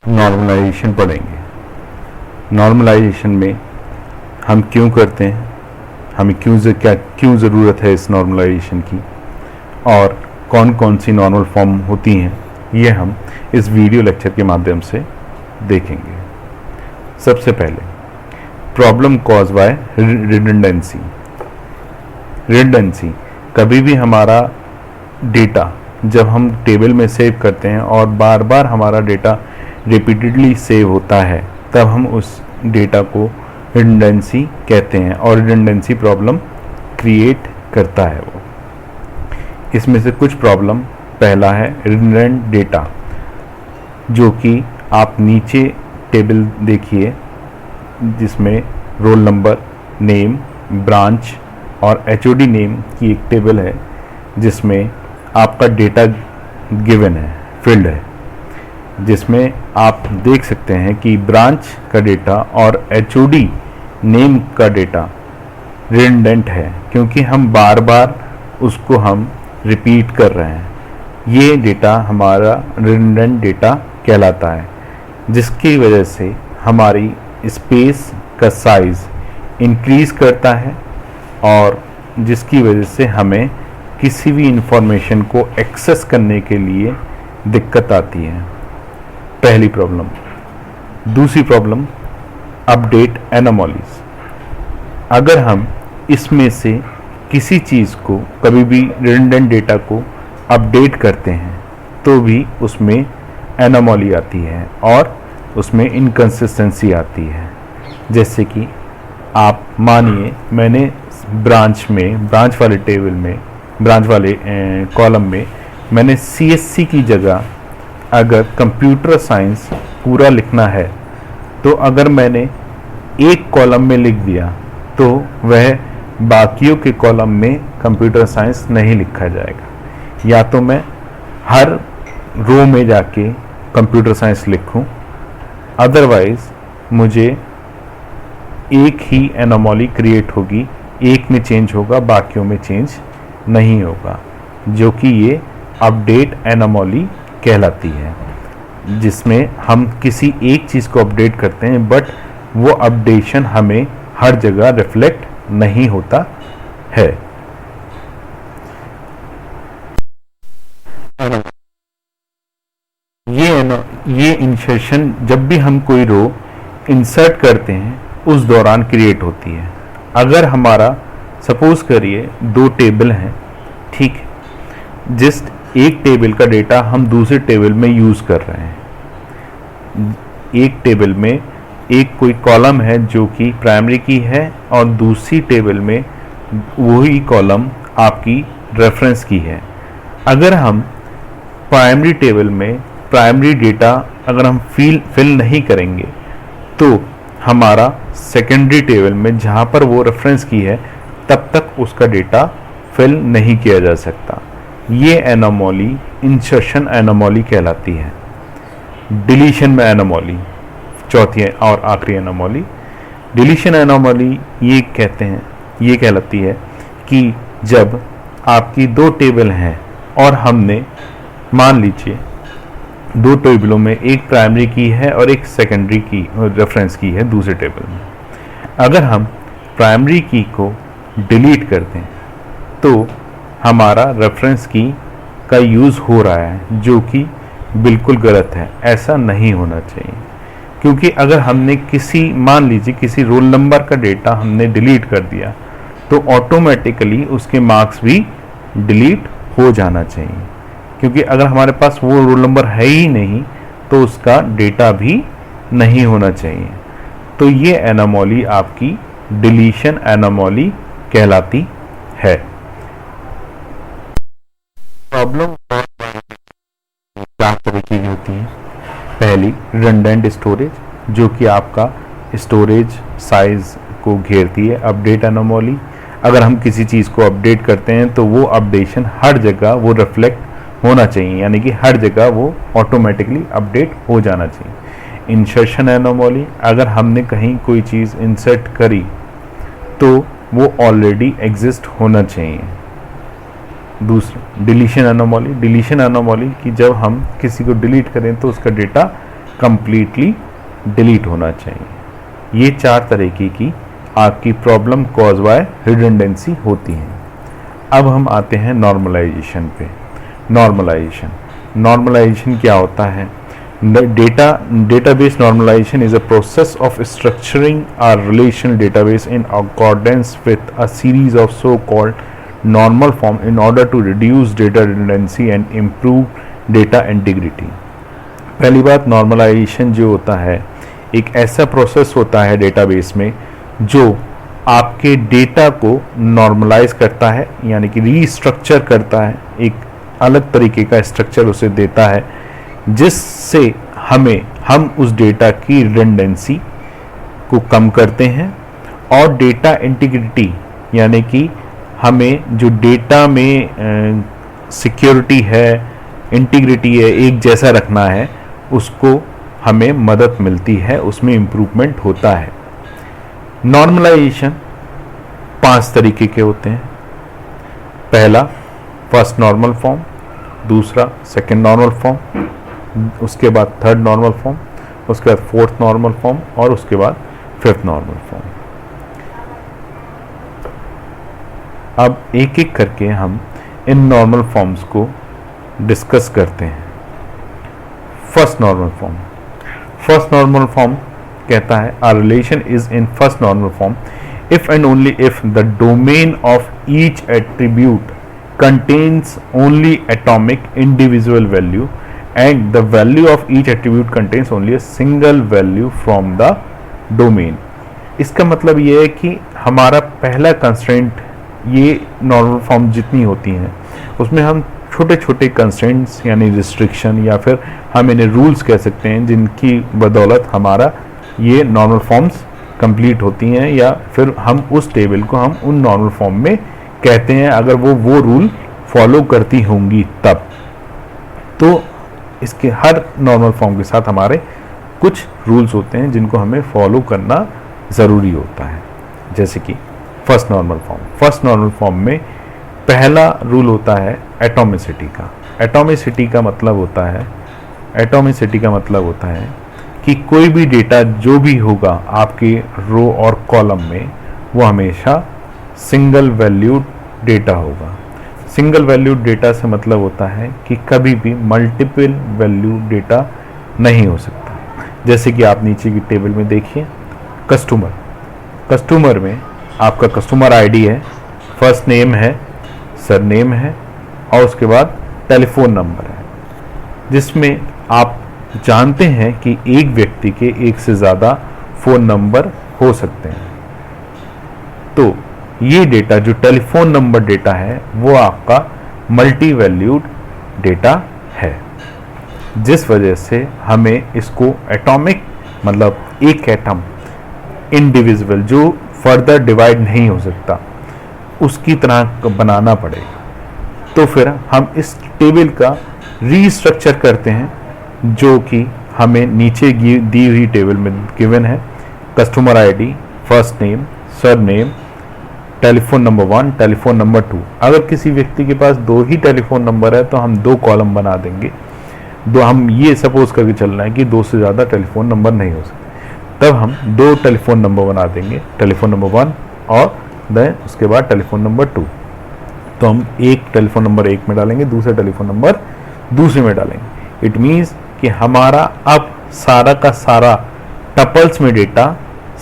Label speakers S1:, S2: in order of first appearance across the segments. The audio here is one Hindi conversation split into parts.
S1: नॉर्मलाइजेशन पढ़ेंगे। नॉर्मलाइजेशन में हम क्यों करते हैं, हमें क्यों ज़रूरत है इस नॉर्मलाइजेशन की, और कौन कौन सी नॉर्मल फॉर्म होती हैं, ये हम इस वीडियो लेक्चर के माध्यम से देखेंगे। सबसे पहले problem cause by redundancy. Redundancy, कभी भी हमारा डेटा जब हम टेबल में सेव करते हैं और बार बार हमारा डेटा रिपीटेडली सेव होता है, तब हम उस डेटा को रिडंडेंसी कहते हैं और रिडंडेंसी प्रॉब्लम क्रिएट करता है वो। इसमें से कुछ प्रॉब्लम, पहला है रिडंडेंट डेटा, जो कि आप नीचे टेबल देखिए जिसमें रोल नंबर, नेम, ब्रांच और एचओडी नेम की एक टेबल है जिसमें आपका डेटा गिवन है, फील्ड है, जिसमें आप देख सकते हैं कि ब्रांच का डेटा और एचओडी नेम का डेटा रिडंडेंट है, क्योंकि हम बार बार उसको हम रिपीट कर रहे हैं। ये डेटा हमारा रिडंडेंट डेटा कहलाता है, जिसकी वजह से हमारी स्पेस का साइज़ इंक्रीज़ करता है और जिसकी वजह से हमें किसी भी इंफॉर्मेशन को एक्सेस करने के लिए दिक्कत आती है। पहली प्रॉब्लम। दूसरी प्रॉब्लम अपडेट एनोमलीज। अगर हम इसमें से किसी चीज़ को, कभी भी रिडंडेंट डेटा को अपडेट करते हैं तो भी उसमें एनोमली आती है और उसमें इनकंसिस्टेंसी आती है। जैसे कि आप मानिए मैंने ब्रांच वाले टेबल में, ब्रांच वाले कॉलम में मैंने सीएससी की जगह अगर कंप्यूटर साइंस पूरा लिखना है, तो अगर मैंने एक कॉलम में लिख दिया तो वह बाकियों के कॉलम में कंप्यूटर साइंस नहीं लिखा जाएगा। या तो मैं हर रो में जाके कंप्यूटर साइंस लिखूं, अदरवाइज मुझे एक ही एनोमली क्रिएट होगी, एक में चेंज होगा, बाकियों में चेंज नहीं होगा, जो कि ये अपडेट एनोमली कहलाती है, जिसमें हम किसी एक चीज़ को अपडेट करते हैं बट वो अपडेशन हमें हर जगह रिफ्लेक्ट नहीं होता है। ये इंसर्शन जब भी हम कोई रो इंसर्ट करते हैं उस दौरान क्रिएट होती है। अगर हमारा सपोज करिए दो टेबल हैं, ठीक है, जस्ट एक टेबल का डेटा हम दूसरे टेबल में यूज़ कर रहे हैं। एक टेबल में एक कोई कॉलम है जो कि प्राइमरी की है और दूसरी टेबल में वही कॉलम आपकी रेफरेंस की है। अगर हम प्राइमरी टेबल में प्राइमरी डेटा अगर हम फिल नहीं करेंगे तो हमारा सेकेंडरी टेबल में जहाँ पर वो रेफरेंस की है तब तक उसका डेटा फिल नहीं किया जा सकता। ये एनोमली इंसर्शन एनोमली कहलाती है। डिलीशन में एनोमली, चौथी और आखिरी एनोमली डिलीशन एनोमली ये कहलाती है कि जब आपकी दो टेबल हैं और हमने मान लीजिए दो टेबलों में एक प्राइमरी की है और एक सेकेंडरी की रेफरेंस की है दूसरे टेबल में। अगर हम प्राइमरी की को डिलीट करते हैं तो हमारा रेफरेंस की का यूज़ हो रहा है, जो कि बिल्कुल गलत है। ऐसा नहीं होना चाहिए, क्योंकि अगर हमने मान लीजिए किसी रोल नंबर का डेटा हमने डिलीट कर दिया तो ऑटोमेटिकली उसके मार्क्स भी डिलीट हो जाना चाहिए, क्योंकि अगर हमारे पास वो रोल नंबर है ही नहीं तो उसका डेटा भी नहीं होना चाहिए। तो ये एनोमली आपकी डिलीशन एनोमली कहलाती है। प्रॉब्लम चार तरीके की होती है। पहली रिडंडेंट स्टोरेज, जो कि आपका स्टोरेज साइज को घेरती है। अपडेट एनोमली, अगर हम किसी चीज़ को अपडेट करते हैं तो वो अपडेशन हर जगह वो रिफ्लेक्ट होना चाहिए, यानी कि हर जगह वो ऑटोमेटिकली अपडेट हो जाना चाहिए। इंसर्शन एनोमली, अगर हमने कहीं कोई चीज़ इंसर्ट करी तो वो ऑलरेडी एग्जिस्ट होना चाहिए। दूसरा डिलीशन एनोमली, डिलीशन एनोमली कि जब हम किसी को डिलीट करें तो उसका डेटा कंप्लीटली डिलीट होना चाहिए। ये 4 तरीके की आपकी प्रॉब्लम कॉज बाय रिडंडेंसी होती है। अब हम आते हैं नॉर्मलाइजेशन पे। नॉर्मलाइजेशन क्या होता है? Database normalization is a process of structuring a relational database in accordance with a series of so-called normal form in order to reduce data redundancy and improve data integrity। पहली बात, नॉर्मलाइजेशन जो होता है एक ऐसा प्रोसेस होता है डेटाबेस में जो आपके डेटा को नॉर्मलाइज करता है, यानी कि रीस्ट्रक्चर करता है, एक अलग तरीके का स्ट्रक्चर उसे देता है जिससे हम उस डेटा की रिडंडेंसी को कम करते हैं और डेटा इंटीग्रिटी, यानी कि हमें जो डेटा में सिक्योरिटी है, इंटीग्रिटी है, एक जैसा रखना है, उसको हमें मदद मिलती है, उसमें इम्प्रूवमेंट होता है। नॉर्मलाइजेशन 5 तरीके के होते हैं। पहला फर्स्ट नॉर्मल फॉर्म, दूसरा सेकंड नॉर्मल फॉर्म, उसके बाद थर्ड नॉर्मल फॉर्म, उसके बाद फोर्थ नॉर्मल फॉर्म और उसके बाद फिफ्थ नॉर्मल फॉर्म। अब एक एक करके हम इन नॉर्मल फॉर्म्स को डिस्कस करते हैं। फर्स्ट नॉर्मल फॉर्म कहता है a relation is in first normal form if and only if the domain of each attribute contains only atomic individual value and the value of each attribute contains only a single value from the domain। इसका मतलब ये है कि हमारा पहला कंस्ट्रेंट, ये नॉर्मल फॉर्म जितनी होती हैं उसमें हम छोटे छोटे कंस्ट्रेंट्स यानी रिस्ट्रिक्शन या फिर हम इन्हें रूल्स कह सकते हैं जिनकी बदौलत हमारा ये नॉर्मल फॉर्म्स कंप्लीट होती हैं, या फिर हम उस टेबल को हम उन नॉर्मल फॉर्म में कहते हैं अगर वो रूल फॉलो करती होंगी तब। तो इसके हर नॉर्मल फॉर्म के साथ हमारे कुछ रूल्स होते हैं जिनको हमें फॉलो करना ज़रूरी होता है। जैसे कि फर्स्ट नॉर्मल फॉर्म में पहला रूल होता है एटॉमिसिटी का। एटॉमिसिटी का मतलब होता है कि कोई भी डेटा जो भी होगा आपके रो और कॉलम में वो हमेशा सिंगल वैल्यूड डेटा होगा। सिंगल वैल्यूड डेटा से मतलब होता है कि कभी भी मल्टीपल वैल्यूड डेटा नहीं हो सकता। जैसे कि आप नीचे की टेबल में देखिए, कस्टमर में आपका कस्टमर आईडी है, फर्स्ट नेम है, सरनेम है और उसके बाद टेलीफोन नंबर है, जिसमें आप जानते हैं कि एक व्यक्ति के एक से ज़्यादा फ़ोन नंबर हो सकते हैं। तो ये डेटा जो टेलीफोन नंबर डेटा है वो आपका मल्टी वैल्यूड डेटा है, जिस वजह से हमें इसको एटॉमिक मतलब एक एटम इंडिविजुअल जो फर्दर डिवाइड नहीं हो सकता उसकी तरह बनाना पड़ेगा। तो फिर हम इस टेबल का रीस्ट्रक्चर करते हैं जो कि हमें नीचे दी हुई टेबल में गिवन है। Customer ID, first name, surname, telephone number 1, telephone number 2। अगर किसी व्यक्ति के पास 2 ही टेलीफोन नंबर है तो हम 2 कॉलम बना देंगे। हम ये सपोज करके चलना है कि 2 से ज़्यादा टेलीफोन नंबर नहीं हो सकते, तब हम 2 टेलीफोन नंबर बना देंगे, टेलीफोन नंबर 1 और देन उसके बाद टेलीफोन नंबर 2। तो हम एक टेलीफोन नंबर 1 में डालेंगे, दूसरा टेलीफोन नंबर दूसरे में डालेंगे। इट मीन्स कि हमारा अब सारा का सारा टपल्स में डेटा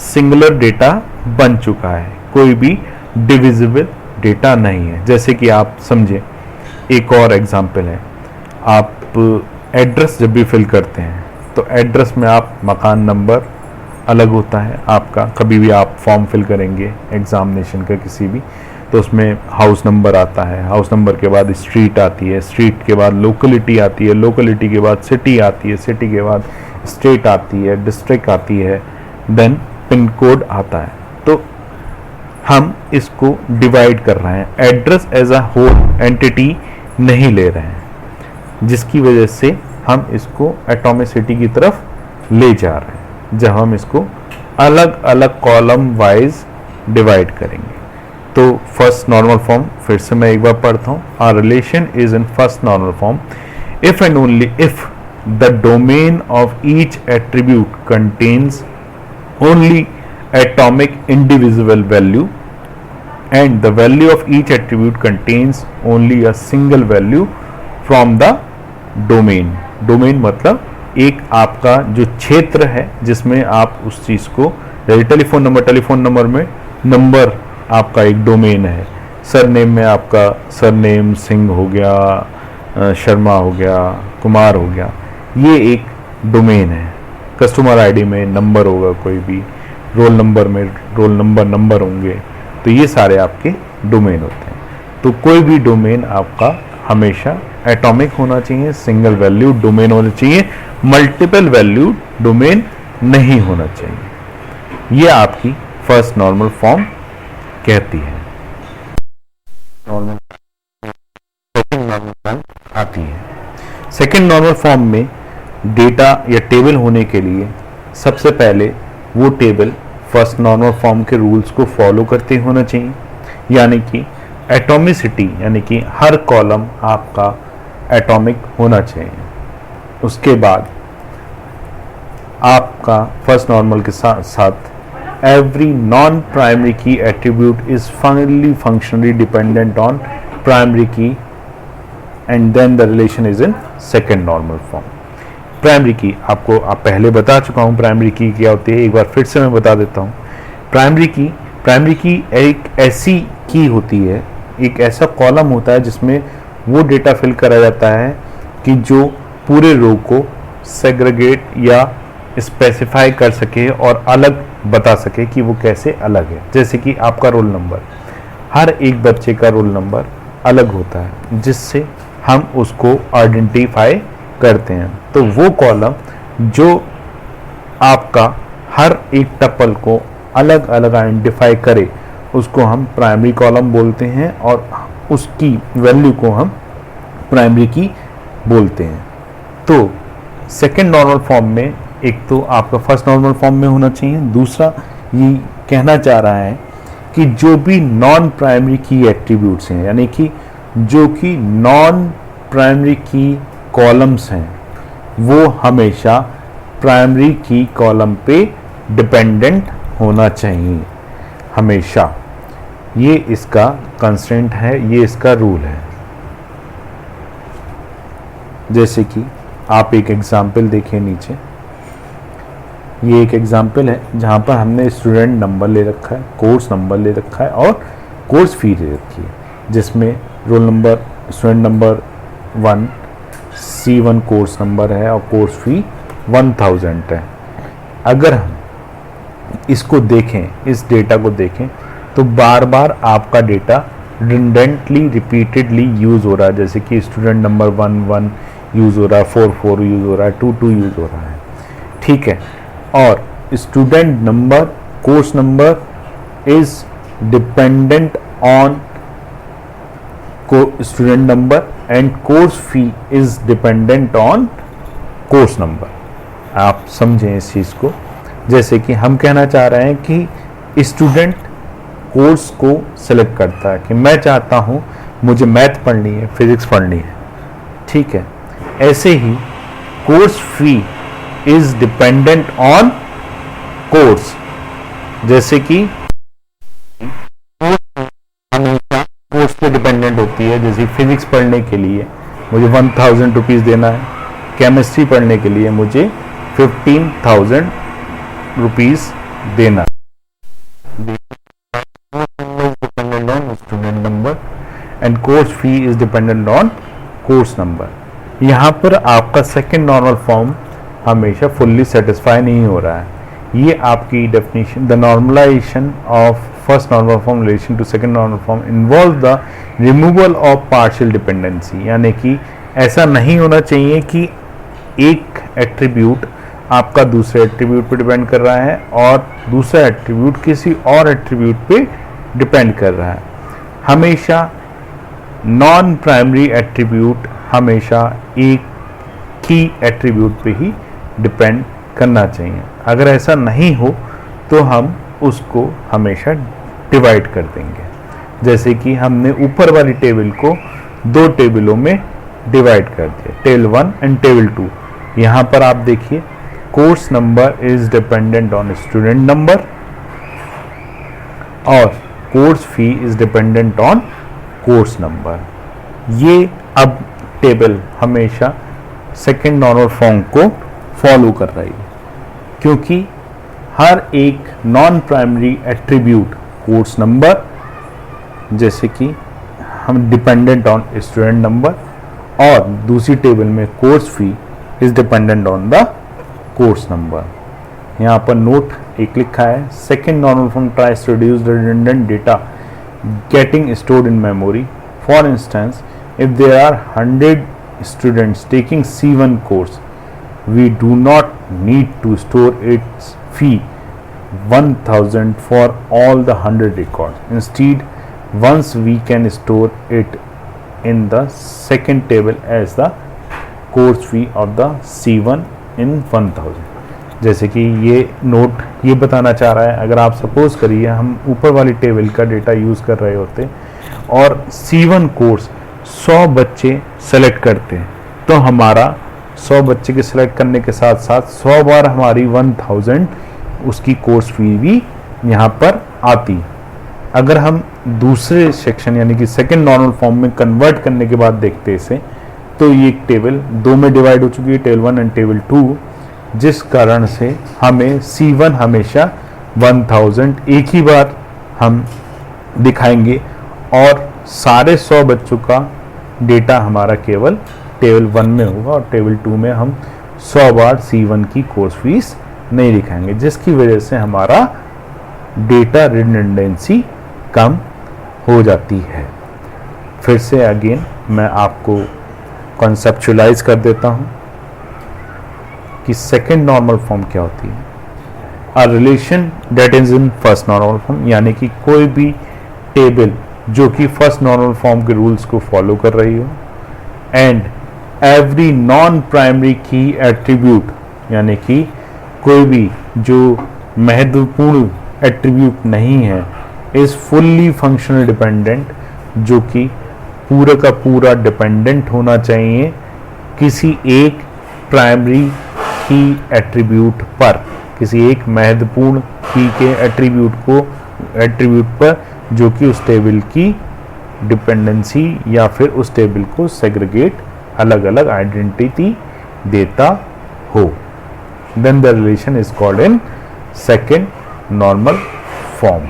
S1: सिंगुलर डेटा बन चुका है, कोई भी डिविजिबल डेटा नहीं है। जैसे कि आप समझे, एक और एग्जांपल है, आप एड्रेस जब भी फिल करते हैं तो एड्रेस में आप मकान नंबर अलग होता है आपका। कभी भी आप फॉर्म फिल करेंगे एग्जामिनेशन का किसी भी, तो उसमें हाउस नंबर आता है, हाउस नंबर के बाद स्ट्रीट आती है, स्ट्रीट के बाद लोकेलिटी आती है, लोकेलिटी के बाद सिटी आती है, सिटी के बाद स्टेट आती है, डिस्ट्रिक्ट आती है, देन पिन कोड आता है। तो हम इसको डिवाइड कर रहे हैं, address as a whole entity नहीं ले रहे हैं, जिसकी वजह से हम इसको एटॉमिसिटी की तरफ ले जा रहे हैं जब हम इसको अलग अलग कॉलम वाइज डिवाइड करेंगे। तो फर्स्ट नॉर्मल फॉर्म फिर से मैं एक बार पढ़ता हूँ। Our relation is in first normal form if and only if the domain of each attribute contains only atomic indivisible value and the value of each attribute contains only a single value from the domain. domain मतलब एक आपका जो क्षेत्र है जिसमें आप उस चीज़ को, जैसे टेलीफोन नंबर में नंबर आपका एक डोमेन है, सरनेम में आपका सरनेम सिंह हो गया, शर्मा हो गया, कुमार हो गया, ये एक डोमेन है। कस्टमर आईडी में नंबर होगा, कोई भी रोल नंबर में रोल नंबर होंगे, तो ये सारे आपके डोमेन होते हैं। तो कोई भी डोमेन आपका हमेशा एटॉमिक होना चाहिए, सिंगल वैल्यू डोमेन होना चाहिए, मल्टीपल वैल्यू डोमेन नहीं होना चाहिए। ये आपकी फर्स्ट नॉर्मल फॉर्म कहती है। सेकंड नॉर्मल फॉर्म आती है। सेकंड नॉर्मल फॉर्म में डेटा या टेबल होने के लिए सबसे पहले वो टेबल फर्स्ट नॉर्मल फॉर्म के रूल्स को फॉलो करते होना चाहिए, यानी कि एटॉमिसिटी, यानी कि हर कॉलम आपका एटॉमिक होना चाहिए। उसके बाद आपका फर्स्ट नॉर्मल के साथ साथ every non primary key attribute is finally functionally dependent on primary key and then the relation is in second normal form. Primary key आपको पहले बता चुका हूँ प्राइमरी की क्या होती है, एक बार फिर से मैं बता देता हूँ। प्राइमरी की एक ऐसी की होती है, एक ऐसा कॉलम होता है जिसमें वो डेटा फिल करा जाता है कि जो पूरे रो को सेग्रीगेट या स्पेसिफाई कर सके और अलग बता सके कि वो कैसे अलग है। जैसे कि आपका रोल नंबर, हर एक बच्चे का रोल नंबर अलग होता है जिससे हम उसको आइडेंटिफाई करते हैं। तो वो कॉलम जो आपका हर एक टपल को अलग अलग आइडेंटिफाई करे उसको हम प्राइमरी कॉलम बोलते हैं और उसकी वैल्यू को हम प्राइमरी की बोलते हैं। तो सेकेंड नॉर्मल फॉर्म में एक तो आपका फर्स्ट नॉर्मल फॉर्म में होना चाहिए, दूसरा ये कहना चाह रहा है कि जो भी नॉन प्राइमरी की एट्रीब्यूट्स हैं, यानी कि जो कि नॉन प्राइमरी की कॉलम्स हैं, वो हमेशा प्राइमरी की कॉलम पे डिपेंडेंट होना चाहिए हमेशा। ये इसका कंस्ट्रेंट है, ये इसका रूल है। जैसे कि आप एक एग्जाम्पल देखिए नीचे, ये एक एग्जाम्पल है जहाँ पर हमने स्टूडेंट नंबर ले रखा है, कोर्स नंबर ले रखा है और कोर्स फी ले रखी है, जिसमें roll number student number 1 C1 course number है और कोर्स फी 1000 है। अगर हम इसको देखें, इस डेटा को देखें, तो बार बार आपका डेटा रिडंडेंटली रिपीटेडली यूज़ हो रहा है। जैसे कि स्टूडेंट नंबर 1 यूज़ हो रहा है, 4 यूज़ हो रहा है, 2 यूज़ हो रहा है, ठीक है। और student number course number is dependent on student number and course fee is dependent on course number. आप समझें इस चीज़ को। जैसे कि हम कहना चाह रहे हैं कि स्टूडेंट कोर्स को सिलेक्ट करता है कि मैं चाहता हूँ मुझे मैथ पढ़नी है, फिजिक्स पढ़नी है, ठीक है। ऐसे ही course fee is dependent on course, जैसे कि कोर्स पे डिपेंडेंट होती है। जैसे फिजिक्स पढ़ने के लिए मुझे 1000 रुपीज़ देना है, केमिस्ट्री पढ़ने के लिए मुझे 15,000 रुपीज़ देना है। Dependent on student number and course fee is dependent on course number. यहाँ पर आपका सेकेंड नॉर्मल फॉर्म हमेशा फुल्ली सेटिस्फाई नहीं हो रहा है। ये आपकी definition, the normalisation of first normal form relation to second normal form involve the removal of partial dependency, यानी कि ऐसा नहीं होना चाहिए कि एक एट्रीब्यूट आपका दूसरे एट्रीब्यूट पे डिपेंड कर रहा है और दूसरा एट्रीब्यूट किसी और एट्रीब्यूट पे डिपेंड कर रहा है। हमेशा नॉन प्राइमरी एट्रीब्यूट हमेशा एक की एट्रीब्यूट पे ही डिपेंड करना चाहिए। अगर ऐसा नहीं हो तो हम उसको हमेशा डिवाइड कर देंगे। जैसे कि हमने ऊपर वाली टेबल को 2 टेबलों में डिवाइड कर दिया, टेबल 1 एंड टेबल 2। यहाँ पर आप देखिए course number is dependent on student number और course fee is dependent on course number. ये अब टेबल हमेशा सेकेंड नॉर्मल फॉर्म को फॉलो कर रही है, क्योंकि हर एक non primary attribute course number, जैसे कि हम डिपेंडेंट ऑन स्टूडेंट नंबर, और दूसरी टेबल में course fee is dependent on the course number. यहाँ पर नोट एक लिखा है, second normal form tries to reduce the redundant data getting stored in memory. For instance, if there are 100 students taking C1 course, we do not need to store its fee 1000 for all the 100 records. Instead, once we can store it in the second table as the course fee of the C1 in 1000. जैसे कि ये नोट ये बताना चाह रहा है, अगर आप सपोज करिए हम ऊपर वाली टेबल का डेटा यूज़ कर रहे होते और C1 कोर्स 100 बच्चे सेलेक्ट करते हैं, तो हमारा 100 बच्चे के सिलेक्ट करने के साथ साथ 100 बार हमारी 1000 उसकी कोर्स फी भी यहाँ पर आती। अगर हम दूसरे सेक्शन यानी कि सेकंड नॉर्मल फॉर्म में कन्वर्ट करने के बाद देखते इसे, तो ये टेबल दो में डिवाइड हो चुकी है, टेबल 1 एंड टेबल 2, जिस कारण से हमें C1 हमेशा 1000 एक ही बार हम दिखाएंगे और सारे 100 बच्चों का डेटा हमारा केवल टेबल 1 में होगा और टेबल 2 में हम 100 बार C1 की कोर्स फीस नहीं दिखाएंगे, जिसकी वजह से हमारा डेटा रिडंडेंसी कम हो जाती है। फिर से अगेन मैं आपको कॉन्सेप्चुलाइज कर देता हूँ कि सेकेंड नॉर्मल फॉर्म क्या होती है। A relation that is in first normal form, यानी कि कोई भी टेबल जो कि फर्स्ट नॉर्मल फॉर्म के रूल्स को फॉलो कर रही हो, and every non primary key attribute, यानी कि कोई भी जो महत्वपूर्ण एट्रीब्यूट नहीं है, इज फुल्ली फंक्शनल डिपेंडेंट, जो कि पूरा का पूरा डिपेंडेंट होना चाहिए किसी एक प्राइमरी की एट्रीब्यूट पर, किसी एक महत्वपूर्ण की के एट्रीब्यूट पर, जो कि उस टेबल की डिपेंडेंसी या फिर उस टेबल को सेग्रीगेट अलग अलग आइडेंटिटी देता हो। Then the relation is called in second normal form.